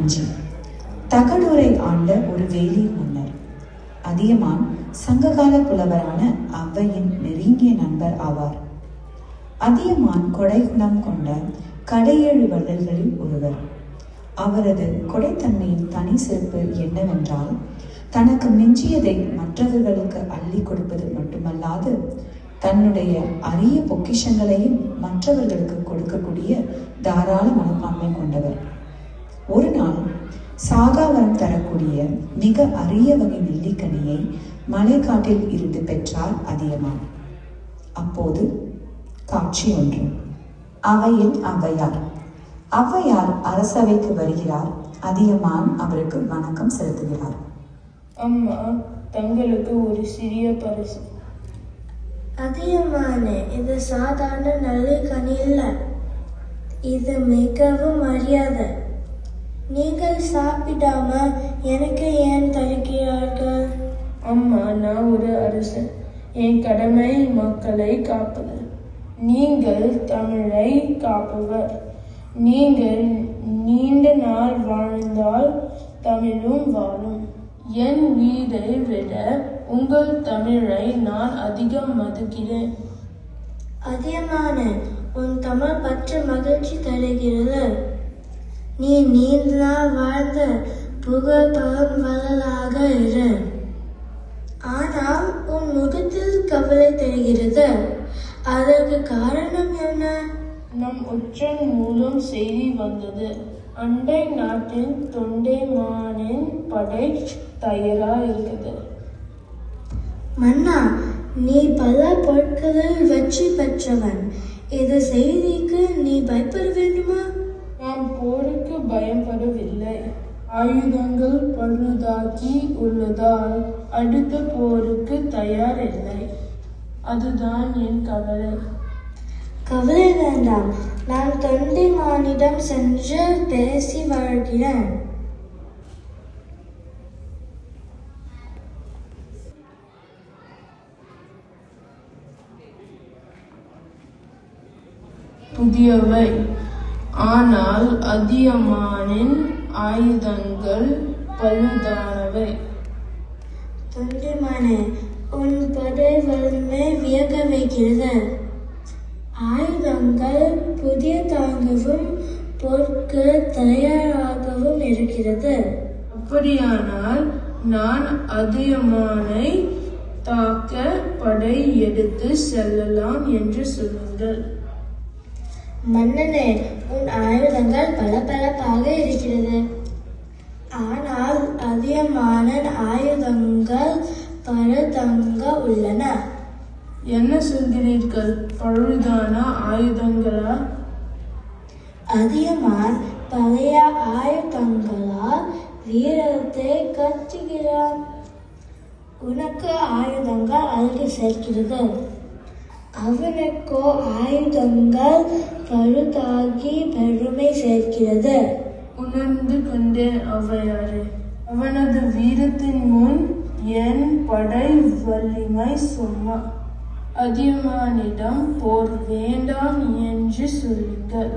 குறிஞ்சி தகடூரை ஆண்ட ஒரு வேலிர் மன்னர். அதியமான் சங்ககால புலவரான ஔவையின் நெருங்கிய நண்பர் ஆவார். அதியமான் கொடைகுணம் கொண்ட கடையேழு வள்ளல்களில் ஒருவர். அவரது கொடைத்தன்மையின் தனி சிறப்பு என்னவென்றால், தனக்கு மிஞ்சியதை மற்றவர்களுக்கு அள்ளி கொடுப்பது மட்டுமல்லாது தன்னுடைய அரிய பொக்கிஷங்களையும் மற்றவர்களுக்கு கொடுக்கக்கூடிய தாராள மனப்பான்மை கொண்டவர். ஒரு நாள் சாகாவரம் தரக்கூடிய மிக அரிய வகை நெல்லிக்கனியை மலைக்காட்டில் இருந்து பெற்றார் அதியமான். அப்போது காட்சி ஒன்று. அவையில் ஔவையார். ஔவையார் அரசவைக்கு வருகிறார். அதியமான் அவருக்கு வணக்கம் செலுத்துகிறார். அம்மா, தங்களுக்கு ஒரு சிறிய பரிசு. அதியமானே, இது சாதாரண நெல்லிக்கனி இல்லை, இது மிகவும் மரியாதை. நீங்கள் சாப்பிடாம எனக்கு ஏன் தருகிறார்கள்? அம்மா, நான் ஒரு அரசன். என் கடமை மக்களை காப்பது. நீங்கள் தமிழை காப்பவர். நீங்கள் நீண்ட நாள் வாழ்ந்தால் தமிழும் வாழும். என் வீரை விட உங்கள் தமிழை நான் அதிகம் மதிக்கிறேன். அதியமானே, உன் தமிழ் பற்றி மகிழ்ச்சி தருகிறது. நீ நீண்ட நாள் வாழ்ந்த புகழ் பலம் வள்ளலாக இரு. ஆனால் உன் முகத்தில் கவலை தெரிகிறது. அதற்கு காரணம் என்ன? நம் உச்சன் மூலம் செய்தி வந்தது. அண்டை நாட்டின் தொண்டைமானின் படை தயாரா இருக்குது. மன்னா, நீ பல பொருட்களில் வெற்றி பெற்றவன். இந்த செய்திக்கு நீ பயப்பட வேண்டுமா? நாம் போருக்கு பயப்படவில்லை. ஆயுதங்கள் பழுதாகி உள்ளதால் அடுத்த போருக்கு தயார் இல்லை. அதுதான் என் கவலை. கவலை வேண்டாம், நான் தொண்டைமானிடம் சென்று பேசி வருகிறேன். புதியவை, ஆனால் அதியமானின் ஆயுதங்கள் பழுதானவை. தொண்டைமானே, உன் படை வலிமை வியக்க வைக்கிறது. ஆயுதங்கள் புதியதாகவும் போருக்கு தயாராகவும் இருக்கிறது. அப்படியானால் நான் அதியமானை தாக்க படை எடுத்து செல்லலாம் என்று சொல்லுங்கள். மன்னனே, உன் ஆயுதங்கள் பளபளப்பாக இருக்கிறது. ஆனால் அதியமானின் ஆயுதங்கள் பழுதாக உள்ளன. என்ன சொல்கிறீர்கள்? பழுதான ஆயுதங்களா? அதியமான் பழைய ஆயுதங்களால் வீரத்தை கற்றுகிறான். உனக்கு ஆயுதங்கள் அழகு சேர்க்கிறது. அவனுக்கோ ஆயுதங்கள் பழுதாகி பெருமை சேர்க்கிறது. உணர்ந்து கொண்டேன் ஔவையாரே. அவனது வீரத்தின் முன் என் படை வலிமை சும்மா. அதியமானிடம் போர் வேண்டாம் என்று சொல்லுங்கள்.